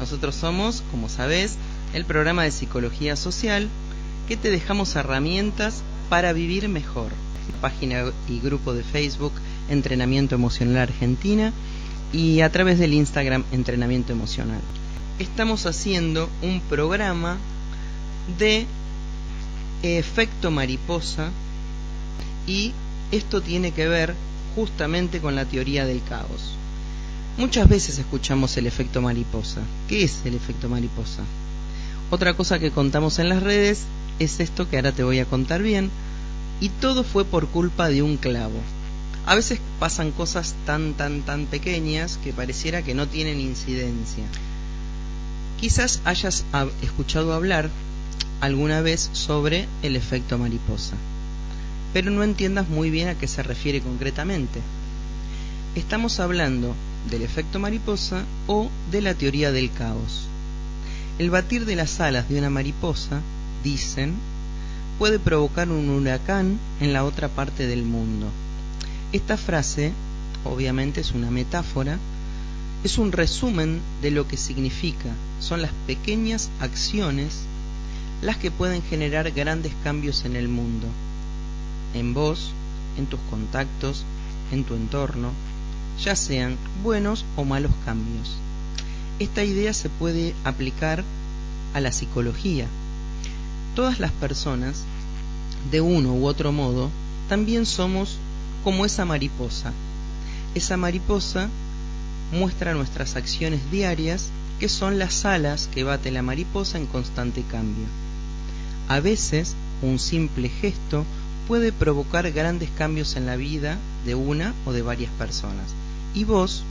Nosotros somos, como sabés, el programa de psicología social que te dejamos herramientas para vivir mejor. Página y grupo de Facebook Entrenamiento Emocional Argentina y a través del Instagram Entrenamiento Emocional. Estamos haciendo un programa de efecto mariposa y esto tiene que ver justamente con la teoría del caos. Muchas veces escuchamos el efecto mariposa. ¿Qué es el efecto mariposa? Otra cosa que contamos en las redes es esto que ahora te voy a contar bien, y todo fue por culpa de un clavo. A veces pasan cosas tan pequeñas que pareciera que no tienen incidencia. Quizás hayas escuchado hablar alguna vez sobre el efecto mariposa, pero no entiendas muy bien a qué se refiere concretamente. Estamos hablando del efecto mariposa o de la teoría del caos. El batir de las alas de una mariposa, dicen, puede provocar un huracán en la otra parte del mundo. Esta frase, obviamente, es una metáfora, es un resumen de lo que significa. Son las pequeñas acciones las que pueden generar grandes cambios en el mundo, en vos, en tus contactos, en tu entorno, ya sean buenos o malos cambios. Esta idea se puede aplicar a la psicología. Todas las personas, de uno u otro modo, también somos como esa mariposa. Esa mariposa muestra nuestras acciones diarias, que son las alas que bate la mariposa en constante cambio. A veces, un simple gesto puede provocar grandes cambios en la vida de una o de varias personas. Y vos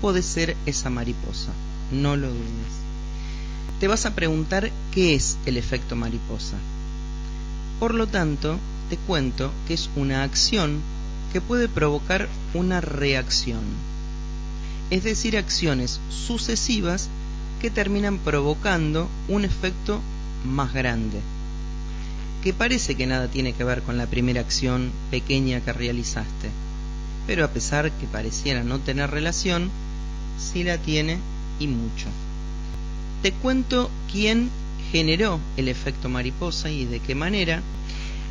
podés ser esa mariposa, no lo dudes. Te vas a preguntar qué es el efecto mariposa. Por lo tanto, te cuento que es una acción que puede provocar una reacción. Es decir, acciones sucesivas que terminan provocando un efecto más grande, que parece que nada tiene que ver con la primera acción pequeña que realizaste, pero a pesar que pareciera no tener relación, sí la tiene y mucho. Te cuento quién generó el efecto mariposa y de qué manera.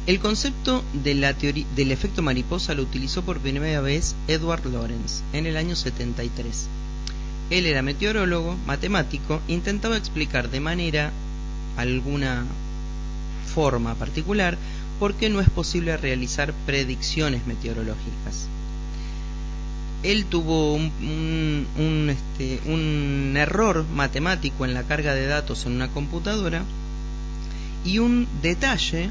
El concepto de la teoría del efecto mariposa lo utilizó por primera vez Edward Lorenz en el año 73. Él era meteorólogo, matemático, intentaba explicar de manera alguna forma particular por qué no es posible realizar predicciones meteorológicas. Él tuvo un error matemático en la carga de datos en una computadora, y un detalle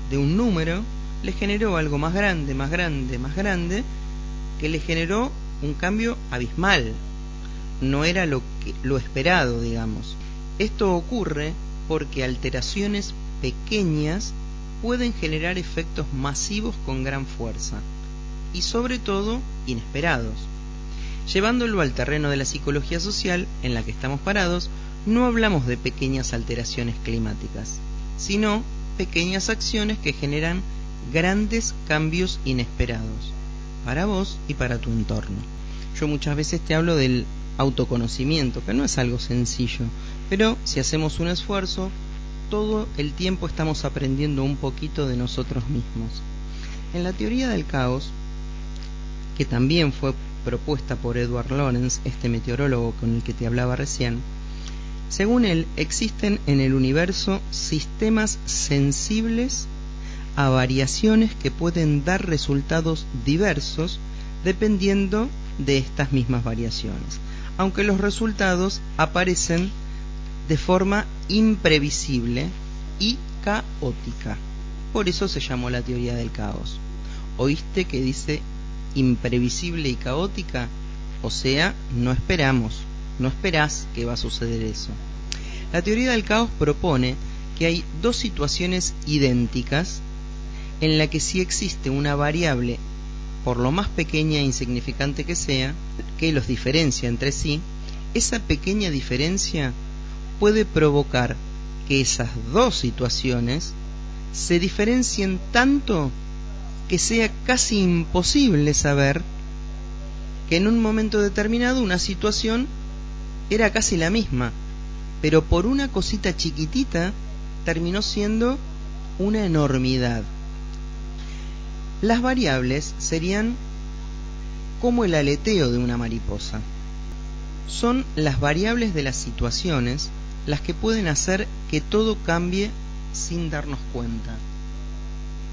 de un número le generó algo más grande, que le generó un cambio abismal. No era lo esperado, digamos. Esto ocurre porque alteraciones pequeñas pueden generar efectos masivos con gran fuerza y sobre todo inesperados. Llevándolo al terreno de la psicología social en la que estamos parados, no hablamos de pequeñas alteraciones climáticas, sino pequeñas acciones que generan grandes cambios inesperados para vos y para tu entorno. Yo muchas veces te hablo del autoconocimiento, que no es algo sencillo, pero si hacemos un esfuerzo, todo el tiempo estamos aprendiendo un poquito de nosotros mismos. En la teoría del caos, que también fue propuesta por Edward Lorenz, este meteorólogo con el que te hablaba recién, según él, existen en el universo sistemas sensibles a variaciones que pueden dar resultados diversos dependiendo de estas mismas variaciones, aunque los resultados aparecen de forma imprevisible y caótica. Por eso se llamó la teoría del caos. ¿Oíste que dice imprevisible y caótica? O sea, no esperás que va a suceder eso. La teoría del caos propone que hay dos situaciones idénticas en la que si existe una variable, por lo más pequeña e insignificante que sea, que los diferencia entre sí, esa pequeña diferencia puede provocar que esas dos situaciones se diferencien tanto que sea casi imposible saber que en un momento determinado una situación era casi la misma, pero por una cosita chiquitita terminó siendo una enormidad. Las variables serían como el aleteo de una mariposa. Son las variables de las situaciones las que pueden hacer que todo cambie sin darnos cuenta.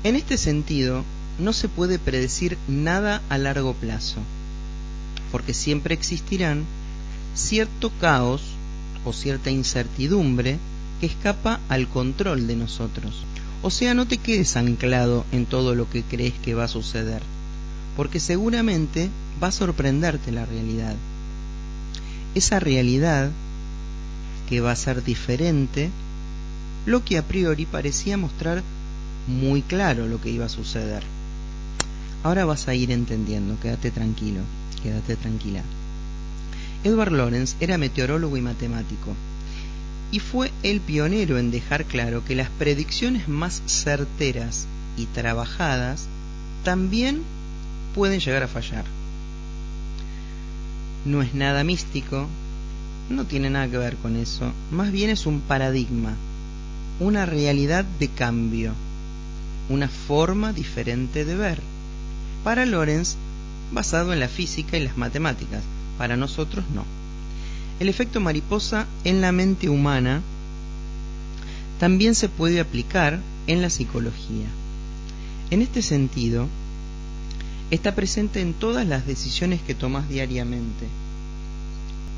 En este sentido, no se puede predecir nada a largo plazo, porque siempre existirán cierto caos o cierta incertidumbre que escapa al control de nosotros. O sea, no te quedes anclado en todo lo que crees que va a suceder, porque seguramente va a sorprenderte la realidad. Esa realidad que va a ser diferente, lo que a priori parecía mostrar muy claro lo que iba a suceder. Ahora vas a ir entendiendo, quédate tranquilo, quédate tranquila. Edward Lorenz era meteorólogo y matemático, y fue el pionero en dejar claro que las predicciones más certeras y trabajadas también pueden llegar a fallar. No es nada místico, no tiene nada que ver con eso, más bien es un paradigma, una realidad de cambio, una forma diferente de ver. Para Lorenz, basado en la física y las matemáticas, para nosotros no. El efecto mariposa en la mente humana también se puede aplicar en la psicología. En este sentido, está presente en todas las decisiones que tomas diariamente.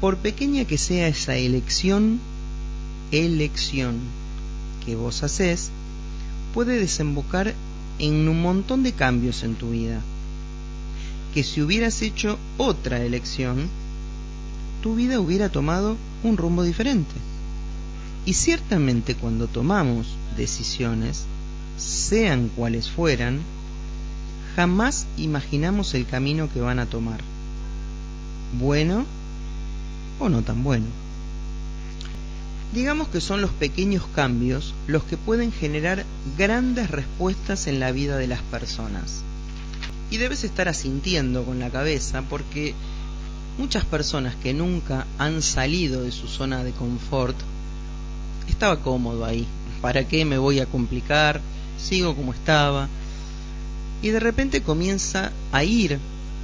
Por pequeña que sea esa elección que vos hacés, puede desembocar en un montón de cambios en tu vida, que si hubieras hecho otra elección, tu vida hubiera tomado un rumbo diferente. Y ciertamente cuando tomamos decisiones, sean cuales fueran, jamás imaginamos el camino que van a tomar, bueno o no tan bueno. Digamos que son los pequeños cambios los que pueden generar grandes respuestas en la vida de las personas. Y debes estar asintiendo con la cabeza, porque muchas personas que nunca han salido de su zona de confort, estaba cómodo ahí, ¿para qué me voy a complicar? Sigo como estaba. Y de repente comienza a ir,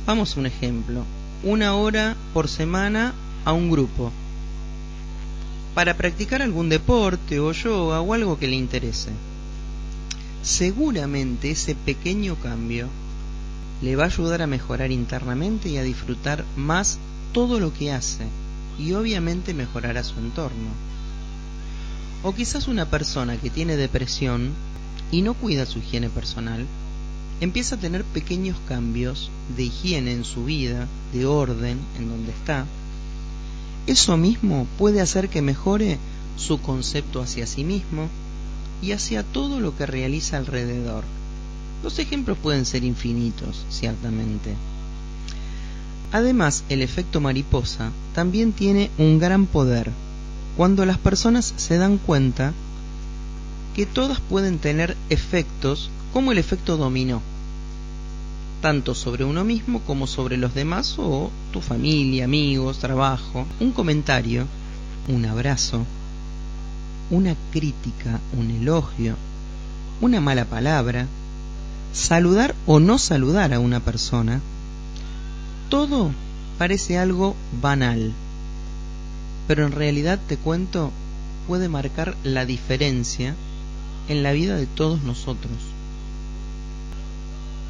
vamos a un ejemplo, 1 hora por semana a un grupo, para practicar algún deporte o yoga o algo que le interese. Seguramente ese pequeño cambio le va a ayudar a mejorar internamente y a disfrutar más todo lo que hace, y obviamente mejorará su entorno. O quizás una persona que tiene depresión y no cuida su higiene personal, empieza a tener pequeños cambios de higiene en su vida, de orden en donde está. Eso mismo puede hacer que mejore su concepto hacia sí mismo y hacia todo lo que realiza alrededor. Los ejemplos pueden ser infinitos, ciertamente. Además, el efecto mariposa también tiene un gran poder cuando las personas se dan cuenta que todas pueden tener efectos como el efecto dominó, tanto sobre uno mismo como sobre los demás o tu familia, amigos, trabajo. Un comentario, un abrazo, una crítica, un elogio, una mala palabra, saludar o no saludar a una persona, todo parece algo banal, pero en realidad, te cuento, puede marcar la diferencia en la vida de todos nosotros.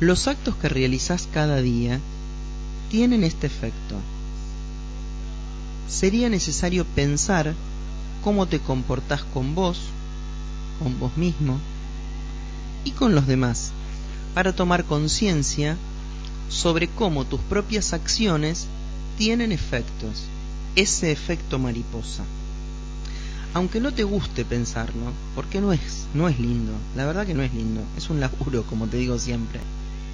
Los actos que realizás cada día tienen este efecto. Sería necesario pensar cómo te comportás con vos mismo y con los demás, para tomar conciencia sobre cómo tus propias acciones tienen efectos, ese efecto mariposa. Aunque no te guste pensarlo, porque no es lindo, la verdad que no es lindo, es un laburo, como te digo siempre.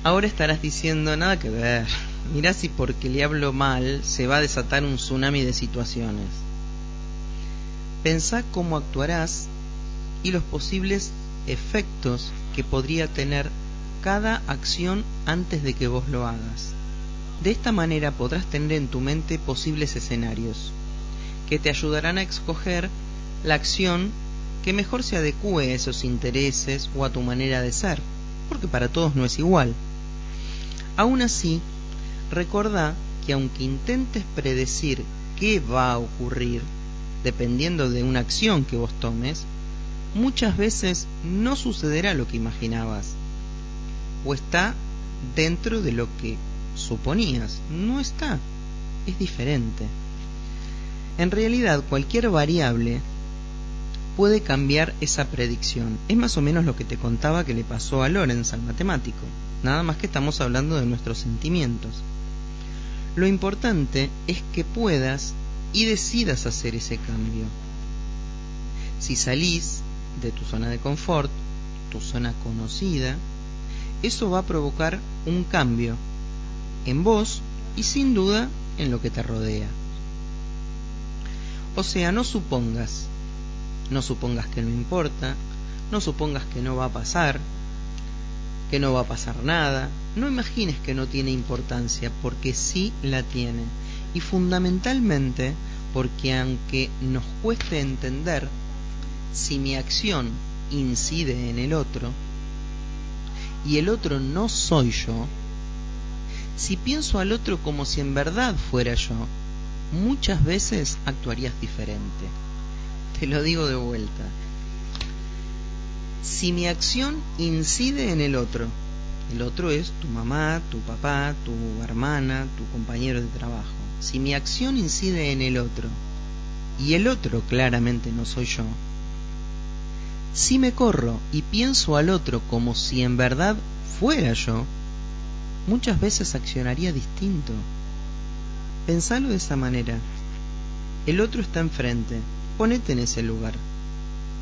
Ahora estarás diciendo, nada que ver, mirá si porque le hablo mal se va a desatar un tsunami de situaciones. Pensá cómo actuarás y los posibles efectos que podría tener cada acción antes de que vos lo hagas. De esta manera podrás tener en tu mente posibles escenarios que te ayudarán a escoger la acción que mejor se adecúe a esos intereses o a tu manera de ser, porque para todos no es igual. Aún así, recordá que aunque intentes predecir qué va a ocurrir, dependiendo de una acción que vos tomes, muchas veces no sucederá lo que imaginabas, o está dentro de lo que suponías. No está, es diferente. En realidad, cualquier variable puede cambiar esa predicción. Es más o menos lo que te contaba que le pasó a Lorenz, al matemático. Nada más que estamos hablando de nuestros sentimientos. Lo importante es que puedas y decidas hacer ese cambio. Si salís de tu zona de confort, tu zona conocida, eso va a provocar un cambio en vos y sin duda en lo que te rodea. O sea, no supongas que no importa, no supongas que no va a pasar nada, no imagines que no tiene importancia, porque sí la tiene. Y fundamentalmente porque aunque nos cueste entender, si mi acción incide en el otro, y el otro no soy yo, si pienso al otro como si en verdad fuera yo, muchas veces actuarías diferente. Te lo digo de vuelta. Si mi acción incide en el otro es tu mamá, tu papá, tu hermana, tu compañero de trabajo. Si mi acción incide en el otro, y el otro claramente no soy yo, si me corro y pienso al otro como si en verdad fuera yo, muchas veces accionaría distinto. Pensalo de esa manera. El otro está enfrente, ponete en ese lugar.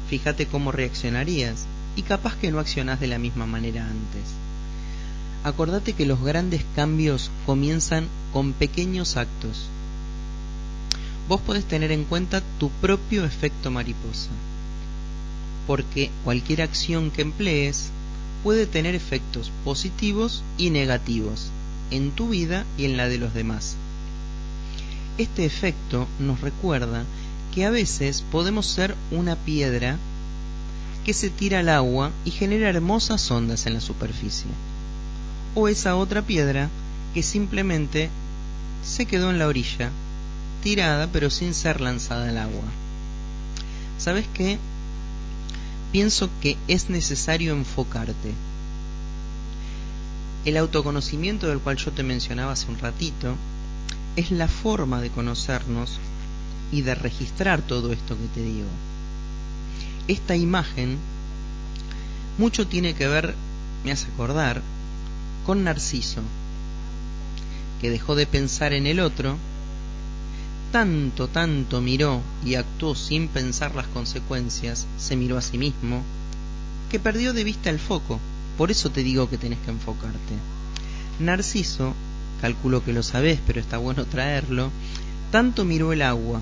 Fíjate cómo reaccionarías y capaz que no accionás de la misma manera antes. Acordate que los grandes cambios comienzan con pequeños actos. Vos podés tener en cuenta tu propio efecto mariposa, porque cualquier acción que emplees puede tener efectos positivos y negativos en tu vida y en la de los demás. Este efecto nos recuerda que a veces podemos ser una piedra que se tira al agua y genera hermosas ondas en la superficie, o esa otra piedra que simplemente se quedó en la orilla, tirada pero sin ser lanzada al agua. ¿Sabes qué? Pienso que es necesario enfocarte. El autoconocimiento del cual yo te mencionaba hace un ratito es la forma de conocernos y de registrar todo esto que te digo. Esta imagen mucho tiene que ver, me hace acordar, con Narciso, que dejó de pensar en el otro, tanto miró y actuó sin pensar las consecuencias, se miró a sí mismo, que perdió de vista el foco. Por eso te digo que tenés que enfocarte. Narciso, calculo que lo sabés, pero está bueno traerlo, tanto miró el agua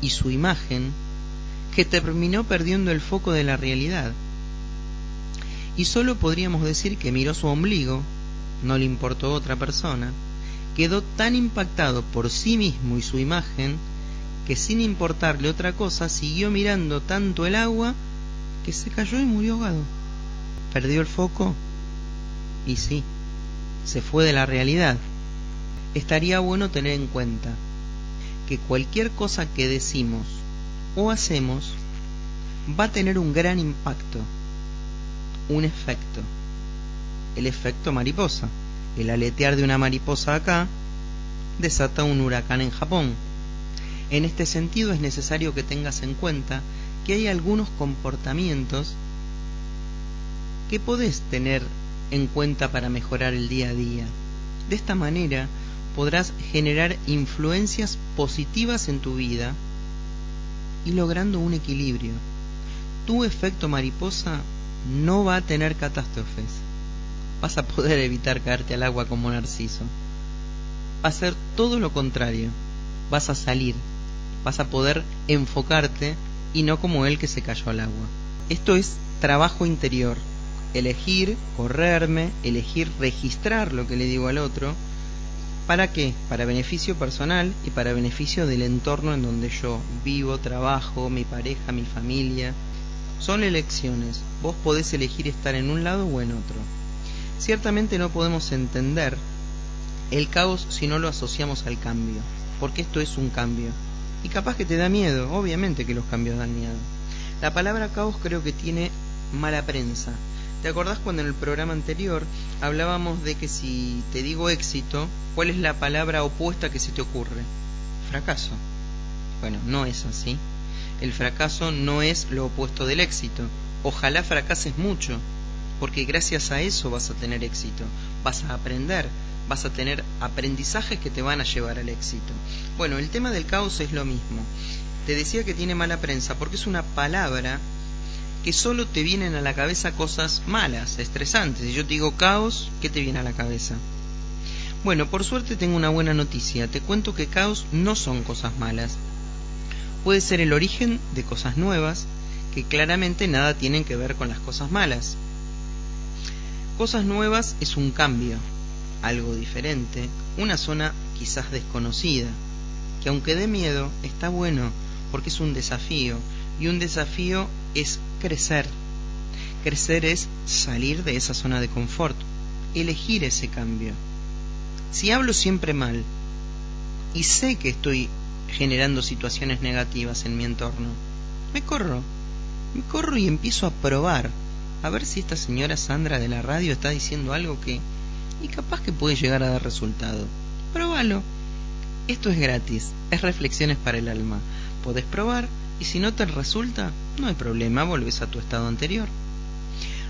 y su imagen que terminó perdiendo el foco de la realidad. Y solo podríamos decir que miró su ombligo, no le importó otra persona, quedó tan impactado por sí mismo y su imagen que sin importarle otra cosa siguió mirando tanto el agua que se cayó y murió ahogado. ¿Perdió el foco? Y sí, se fue de la realidad. Estaría bueno tener en cuenta que cualquier cosa que decimos o hacemos va a tener un gran impacto, un efecto, el efecto mariposa. El aletear de una mariposa acá desata un huracán en Japón. En este sentido es necesario que tengas en cuenta que hay algunos comportamientos que podés tener en cuenta para mejorar el día a día. De esta manera podrás generar influencias positivas en tu vida y logrando un equilibrio. Tu efecto mariposa no va a tener catástrofes. Vas a poder evitar caerte al agua como Narciso. Va a ser todo lo contrario. Vas a salir, vas a poder enfocarte y no como él que se cayó al agua. Esto es trabajo interior. Elegir correrme, elegir registrar lo que le digo al otro ¿Para qué? Para beneficio personal y para beneficio del entorno en donde yo vivo, trabajo, mi pareja, mi familia. Son elecciones. Vos podés elegir estar en un lado o en otro. Ciertamente no podemos entender el caos si no lo asociamos al cambio, porque esto es un cambio. Y capaz que te da miedo, obviamente que los cambios dan miedo. La palabra caos creo que tiene mala prensa. ¿Te acordás cuando en el programa anterior hablábamos de que si te digo éxito, ¿cuál es la palabra opuesta que se te ocurre? Fracaso. Bueno, no es así. El fracaso no es lo opuesto del éxito. Ojalá fracases mucho, porque gracias a eso vas a tener éxito. Vas a aprender, vas a tener aprendizajes que te van a llevar al éxito. Bueno, el tema del caos es lo mismo. Te decía que tiene mala prensa porque es una palabra que solo te vienen a la cabeza cosas malas, estresantes. Si yo te digo caos, ¿qué te viene a la cabeza? Bueno, por suerte tengo una buena noticia. Te cuento que caos no son cosas malas. Puede ser el origen de cosas nuevas, que claramente nada tienen que ver con las cosas malas. Cosas nuevas es un cambio, algo diferente, una zona quizás desconocida, que aunque dé miedo, está bueno, porque es un desafío, y un desafío es crecer. Crecer es salir de esa zona de confort, elegir ese cambio. Si hablo siempre mal, y sé que estoy generando situaciones negativas en mi entorno, me corro y empiezo a probar, a ver si esta señora Sandra de la radio está diciendo algo que, y capaz que puede llegar a dar resultado. Próbalo. Esto es gratis, es reflexiones para el alma. Podés probar, y si no te resulta, no hay problema, volvés a tu estado anterior.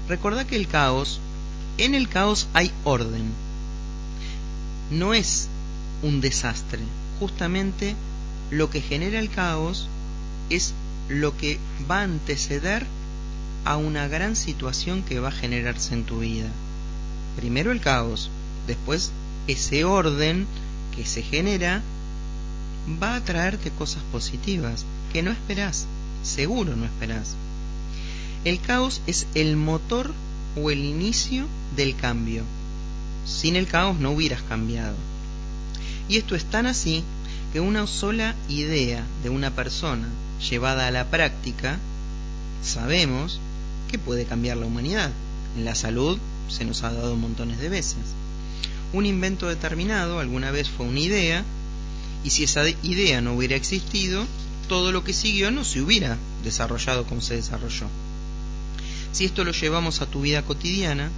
Recordá que en el caos hay orden. No es un desastre. Justamente lo que genera el caos es lo que va a anteceder a una gran situación que va a generarse en tu vida. Primero el caos, después ese orden que se genera va a traerte cosas positivas que no esperás, seguro no esperás. El caos es el motor o el inicio del cambio. Sin el caos no hubieras cambiado. Y esto es tan así que una sola idea de una persona llevada a la práctica, sabemos que puede cambiar la humanidad. En la salud se nos ha dado montones de veces. Un invento determinado alguna vez fue una idea, y si esa idea no hubiera existido, todo lo que siguió no se hubiera desarrollado como se desarrolló. Si esto lo llevamos a tu vida cotidiana,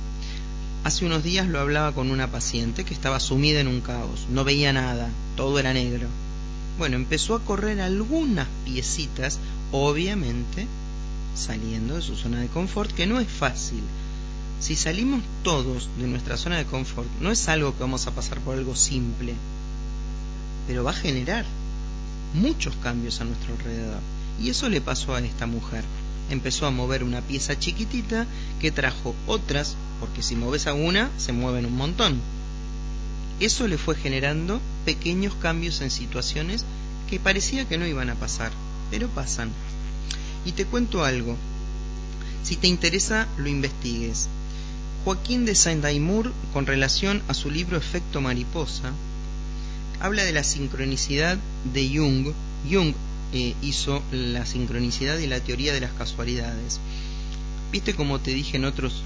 hace unos días lo hablaba con una paciente que estaba sumida en un caos, no veía nada, todo era negro. Bueno, empezó a correr algunas piecitas, obviamente saliendo de su zona de confort, que no es fácil. Si salimos todos de nuestra zona de confort, no es algo que vamos a pasar por algo simple, pero va a generar muchos cambios a nuestro alrededor. Y eso le pasó a esta mujer. Empezó a mover una pieza chiquitita que trajo otras, porque si moves a una, se mueven un montón. Eso le fue generando pequeños cambios en situaciones que parecía que no iban a pasar, pero pasan. Y te cuento algo, si te interesa lo investigues. Joaquín de Saint-Amour, con relación a su libro Efecto Mariposa, habla de la sincronicidad de Jung. Jung hizo la sincronicidad y la teoría de las casualidades. Viste como te dije en otros,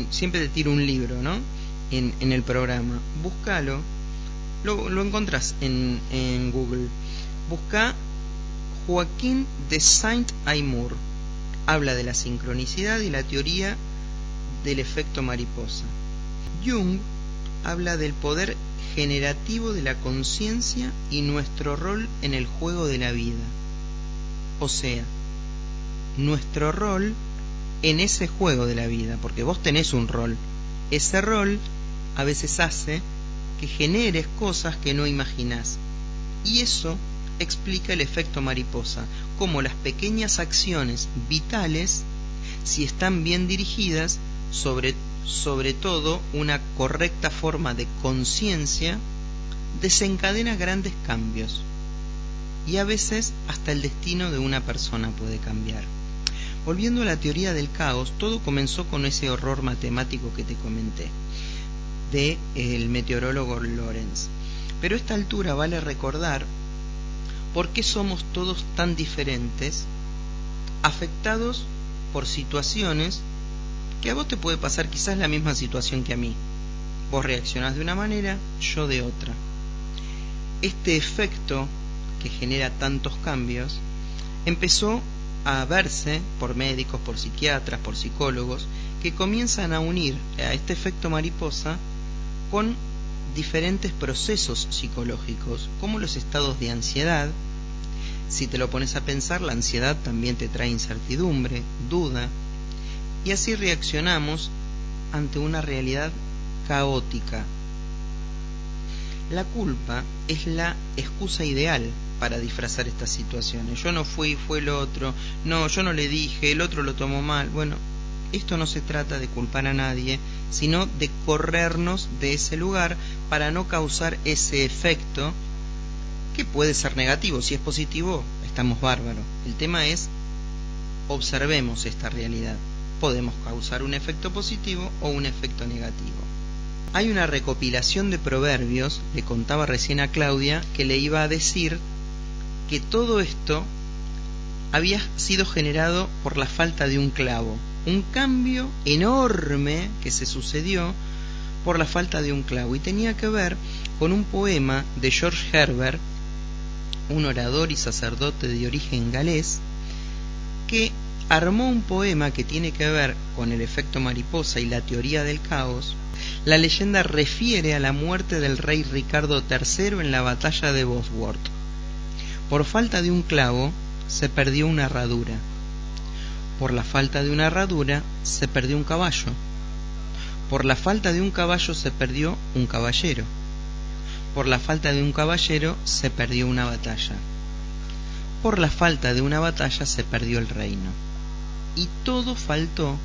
siempre te tiro un libro, ¿no? En el programa. Búscalo, lo encontrás en Google. Busca Joaquín de Saint-Amour. Habla de la sincronicidad y la teoría del efecto mariposa. Jung habla del poder generativo de la conciencia y nuestro rol en el juego de la vida. O sea, nuestro rol en ese juego de la vida, porque vos tenés un rol. Ese rol a veces hace que generes cosas que no imaginás. Y eso explica el efecto mariposa, cómo las pequeñas acciones vitales, si están bien dirigidas, sobre todo una correcta forma de conciencia, desencadena grandes cambios. Y a veces hasta el destino de una persona puede cambiar. Volviendo a la teoría del caos, todo comenzó con ese horror matemático que te comenté, de el meteorólogo Lorentz. Pero a esta altura vale recordar por qué somos todos tan diferentes, afectados por situaciones que a vos te puede pasar quizás la misma situación que a mí. Vos reaccionás de una manera, yo de otra. Este efecto que genera tantos cambios empezó a verse por médicos, por psiquiatras, por psicólogos, que comienzan a unir a este efecto mariposa con diferentes procesos psicológicos, como los estados de ansiedad. Si te lo pones a pensar, la ansiedad también te trae incertidumbre, duda, y así reaccionamos ante una realidad caótica. La culpa es la excusa ideal para disfrazar estas situaciones. Yo no fui, fue el otro, no, yo no le dije, el otro lo tomó mal. Bueno, esto no se trata de culpar a nadie, sino de corrernos de ese lugar para no causar ese efecto que puede ser negativo. Si es positivo, estamos bárbaros. El tema es, observemos esta realidad. Podemos causar un efecto positivo o un efecto negativo. Hay una recopilación de proverbios, le contaba recién a Claudia, que le iba a decir que todo esto había sido generado por la falta de un clavo. Un cambio enorme que se sucedió por la falta de un clavo. Y tenía que ver con un poema de George Herbert, un orador y sacerdote de origen galés, que armó un poema que tiene que ver con el efecto mariposa y la teoría del caos. La leyenda refiere a la muerte del rey Ricardo III en la batalla de Bosworth. Por falta de un clavo se perdió una herradura. Por la falta de una herradura se perdió un caballo. Por la falta de un caballo se perdió un caballero. Por la falta de un caballero se perdió una batalla. Por la falta de una batalla se perdió el reino. Y todo faltó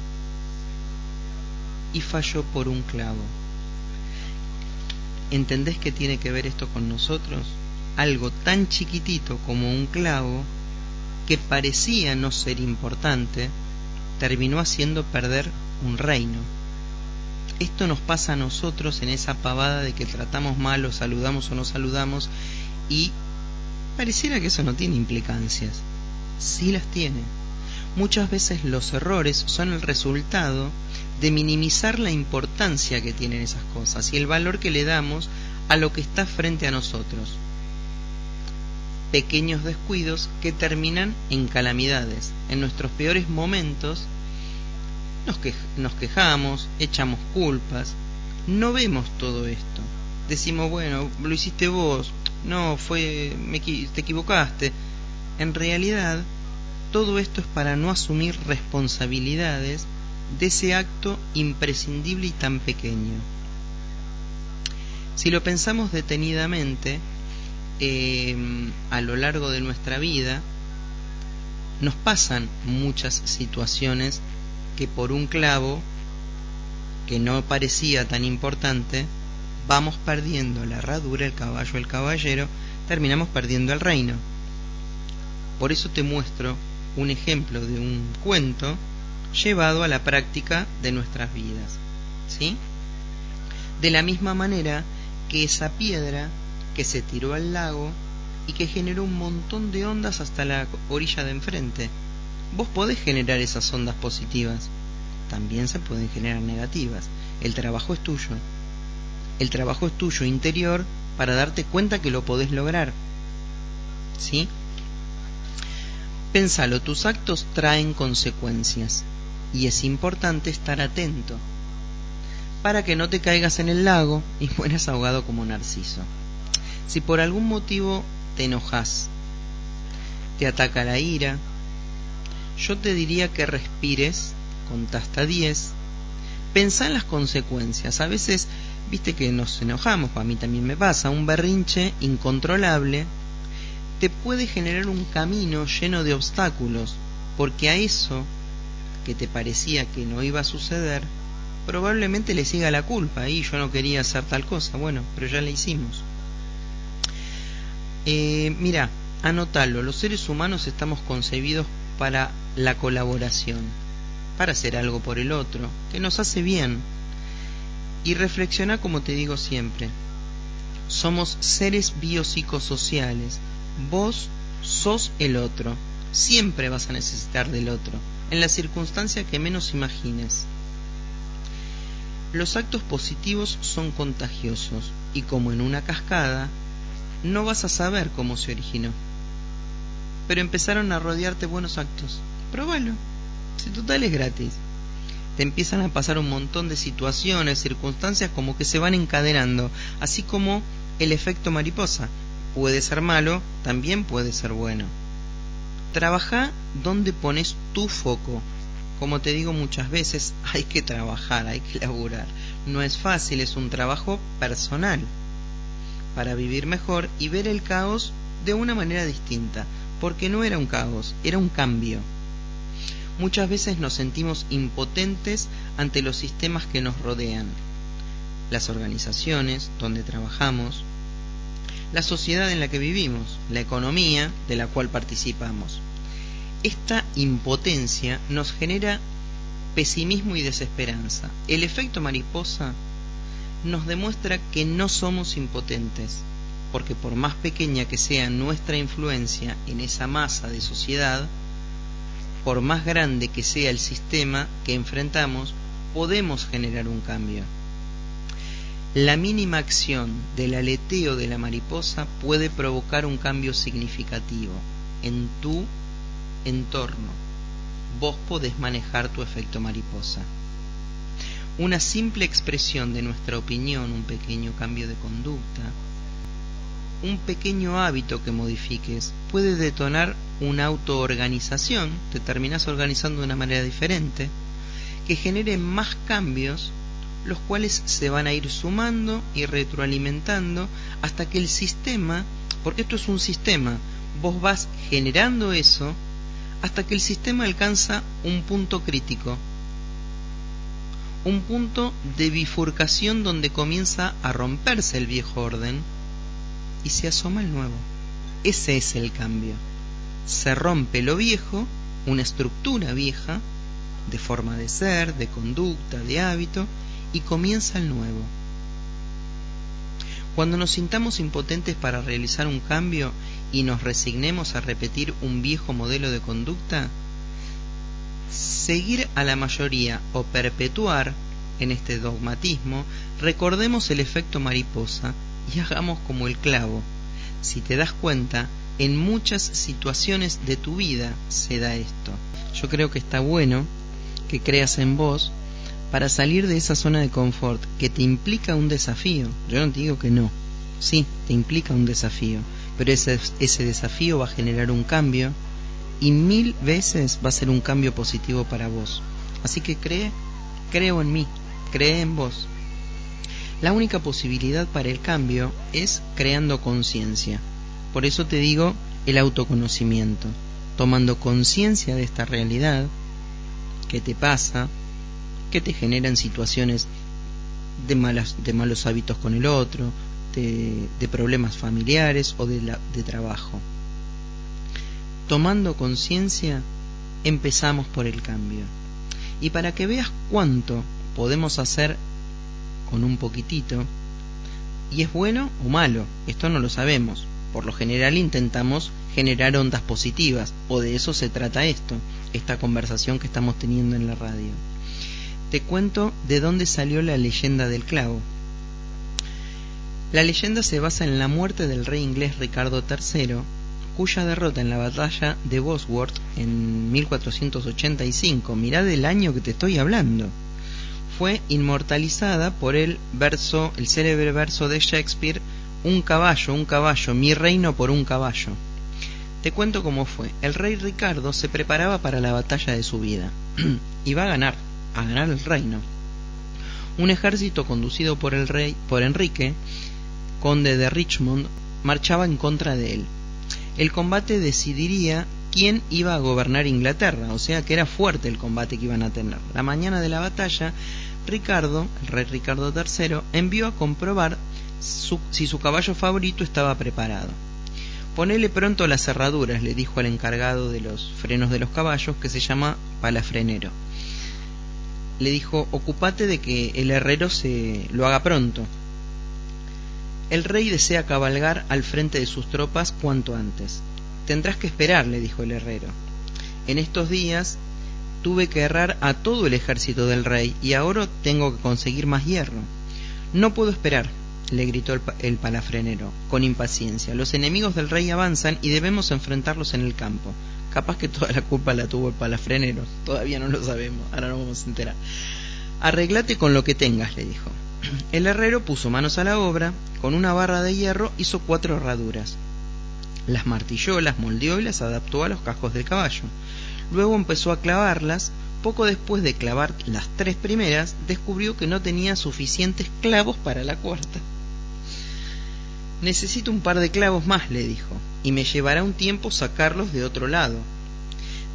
y falló por un clavo. ¿Entendés qué tiene que ver esto con nosotros? Algo tan chiquitito como un clavo, que parecía no ser importante, terminó haciendo perder un reino. Esto nos pasa a nosotros en esa pavada de que tratamos mal, o saludamos o no saludamos, y pareciera que eso no tiene implicancias. Sí las tiene. Muchas veces los errores son el resultado de minimizar la importancia que tienen esas cosas y el valor que le damos a lo que está frente a nosotros. Pequeños descuidos que terminan en calamidades. En nuestros peores momentos nos quejamos, echamos culpas, no vemos todo esto. Decimos, bueno, lo hiciste vos, no, te equivocaste. En realidad, todo esto es para no asumir responsabilidades de ese acto imprescindible y tan pequeño. Si lo pensamos detenidamente, a lo largo de nuestra vida, nos pasan muchas situaciones que por un clavo que no parecía tan importante, vamos perdiendo la herradura, el caballo, el caballero, terminamos perdiendo el reino. Por eso te muestro un ejemplo de un cuento llevado a la práctica de nuestras vidas, ¿sí? De la misma manera que esa piedra que se tiró al lago y que generó un montón de ondas hasta la orilla de enfrente. Vos podés generar esas ondas positivas, también se pueden generar negativas. El trabajo es tuyo. El trabajo es tuyo interior para darte cuenta que lo podés lograr, ¿sí? Pensalo, tus actos traen consecuencias y es importante estar atento para que no te caigas en el lago y mueras ahogado como Narciso. Si por algún motivo te enojas, te ataca la ira, yo te diría que respires, contá hasta 10, pensá en las consecuencias. A veces, viste que nos enojamos, a mí también me pasa, un berrinche incontrolable te puede generar un camino lleno de obstáculos, porque a eso que te parecía que no iba a suceder, probablemente le siga la culpa, y yo no quería hacer tal cosa, bueno, pero ya la hicimos. Mira, anótalo, los seres humanos estamos concebidos para la colaboración, para hacer algo por el otro, que nos hace bien. Y reflexiona como te digo siempre, Somos seres biopsicosociales. Vos sos el otro. Siempre vas a necesitar del otro, en la circunstancia que menos imagines. Los actos positivos son contagiosos y, como en una cascada, no vas a saber cómo se originó. Pero empezaron a rodearte buenos actos. Próbalo. Si total es gratis. Te empiezan a pasar un montón de situaciones, circunstancias como que se van encadenando, así como el efecto mariposa. Puede ser malo, también puede ser bueno. Trabajá donde pones tu foco. Como te digo muchas veces, hay que trabajar, hay que laburar. No es fácil, es un trabajo personal para vivir mejor y ver el caos de una manera distinta, porque no era un caos, era un cambio. Muchas veces nos sentimos impotentes ante los sistemas que nos rodean, las organizaciones donde trabajamos, la sociedad en la que vivimos, la economía de la cual participamos. Esta impotencia nos genera pesimismo y desesperanza. El efecto mariposa nos demuestra que no somos impotentes, porque por más pequeña que sea nuestra influencia en esa masa de sociedad, por más grande que sea el sistema que enfrentamos, podemos generar un cambio. La mínima acción del aleteo de la mariposa puede provocar un cambio significativo en tu entorno. Vos podés manejar tu efecto mariposa. Una simple expresión de nuestra opinión, un pequeño cambio de conducta, un pequeño hábito que modifiques, puede detonar una autoorganización, te terminás organizando de una manera diferente, que genere más cambios, los cuales se van a ir sumando y retroalimentando hasta que el sistema, porque esto es un sistema, vos vas generando eso hasta que el sistema alcanza un punto crítico, un punto de bifurcación donde comienza a romperse el viejo orden y se asoma el nuevo. Ese es el cambio. Se rompe lo viejo, una estructura vieja, de forma de ser, de conducta, de hábito, y comienza el nuevo. Cuando nos sintamos impotentes para realizar un cambio y nos resignemos a repetir un viejo modelo de conducta, seguir a la mayoría o perpetuar en este dogmatismo, recordemos el efecto mariposa y hagamos como el clavo. Si te das cuenta, en muchas situaciones de tu vida se da esto. Yo creo que está bueno que creas en vos para salir de esa zona de confort que te implica un desafío. Yo no te digo que no, sí, te implica un desafío, pero ese desafío va a generar un cambio y 1000 veces va a ser un cambio positivo para vos. Así que creo en mí, cree en vos. La única posibilidad para el cambio es creando conciencia. Por eso te digo el autoconocimiento, tomando conciencia de esta realidad que te pasa, que te generan situaciones de malos hábitos con el otro, de problemas familiares o de trabajo. Tomando conciencia, empezamos por el cambio. Y para que veas cuánto podemos hacer con un poquitito, y es bueno o malo, esto no lo sabemos. Por lo general intentamos generar ondas positivas, o de eso se trata esta conversación que estamos teniendo en la radio. Te cuento de dónde salió la leyenda del clavo. La leyenda se basa en la muerte del rey inglés Ricardo III, cuya derrota en la batalla de Bosworth en 1485, mirá del año que te estoy hablando, fue inmortalizada por el célebre verso de Shakespeare: un caballo, mi reino por un caballo. Te cuento cómo fue. El rey Ricardo se preparaba para la batalla de su vida. Iba a ganar el reino. Un ejército conducido por Enrique, conde de Richmond, marchaba en contra de él. El combate decidiría quién iba a gobernar Inglaterra, o sea que era fuerte el combate que iban a tener. La mañana de la batalla, el rey Ricardo III, envió a comprobar si su caballo favorito estaba preparado. Ponele pronto las cerraduras, le dijo al encargado de los frenos de los caballos, que se llama palafrenero. Le dijo: ocupate de que el herrero lo haga pronto. El rey desea cabalgar al frente de sus tropas cuanto antes. Tendrás que esperar, le dijo el herrero. En estos días tuve que herrar a todo el ejército del rey y ahora tengo que conseguir más hierro. No puedo esperar, le gritó el palafrenero, con impaciencia. Los enemigos del rey avanzan y debemos enfrentarlos en el campo. Capaz que toda la culpa la tuvo el palafrenero, todavía no lo sabemos, ahora nos vamos a enterar. Arreglate con lo que tengas, le dijo. El herrero puso manos a la obra, con una barra de hierro hizo 4 herraduras. Las martilló, las moldeó y las adaptó a los cascos del caballo. Luego empezó a clavarlas. Poco después de clavar las 3 primeras, descubrió que no tenía suficientes clavos para la 4ª. Necesito un par de clavos más, le dijo, y me llevará un tiempo sacarlos de otro lado.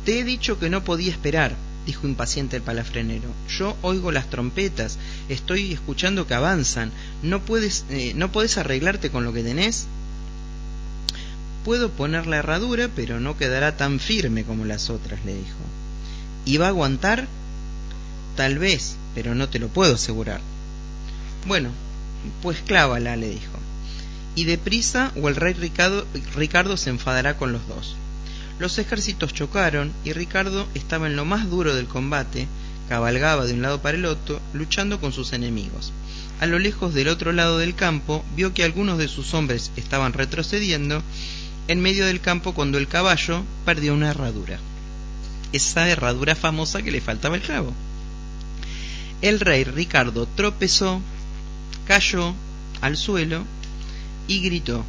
Te he dicho que no podía esperar, dijo impaciente el palafrenero. Yo oigo las trompetas, estoy escuchando que avanzan. ¿No puedes arreglarte con lo que tenés? Puedo poner la herradura, pero no quedará tan firme como las otras, le dijo. ¿Y va a aguantar? Tal vez, pero no te lo puedo asegurar. Bueno, pues clávala, le dijo. Y deprisa o el rey Ricardo se enfadará con los dos. Los ejércitos chocaron y Ricardo estaba en lo más duro del combate, cabalgaba de un lado para el otro, luchando con sus enemigos. A lo lejos del otro lado del campo, vio que algunos de sus hombres estaban retrocediendo en medio del campo cuando el caballo perdió una herradura. Esa herradura famosa que le faltaba el clavo. El rey Ricardo tropezó, cayó al suelo y gritó: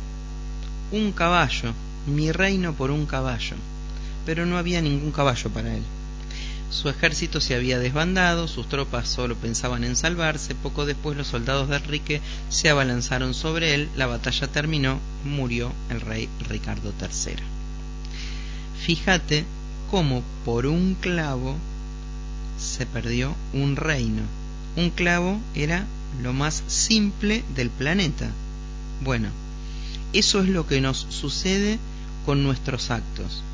un caballo, mi reino por un caballo. Pero no había ningún caballo para él. Su ejército se había desbandado, sus tropas solo pensaban en salvarse. Poco después los soldados de Enrique se abalanzaron sobre él, la batalla terminó, murió el rey Ricardo III. Fíjate cómo por un clavo se perdió un reino. Un clavo era lo más simple del planeta. Bueno, eso es lo que nos sucede con nuestros actos.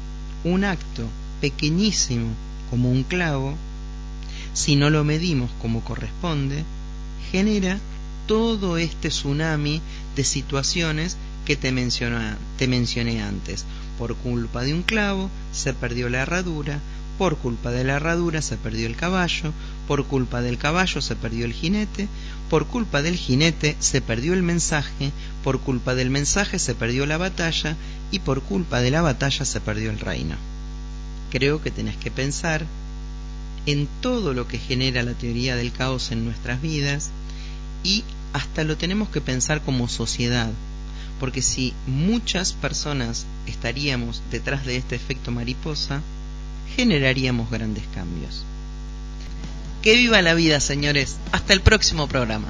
Un acto pequeñísimo como un clavo, si no lo medimos como corresponde, genera todo este tsunami de situaciones que te mencioné antes. Por culpa de un clavo se perdió la herradura, por culpa de la herradura se perdió el caballo, por culpa del caballo se perdió el jinete, por culpa del jinete se perdió el mensaje, por culpa del mensaje se perdió la batalla y por culpa de la batalla se perdió el reino. Creo que tenés que pensar en todo lo que genera la teoría del caos en nuestras vidas y hasta lo tenemos que pensar como sociedad, porque si muchas personas estaríamos detrás de este efecto mariposa, generaríamos grandes cambios. Que viva la vida, señores. Hasta el próximo programa.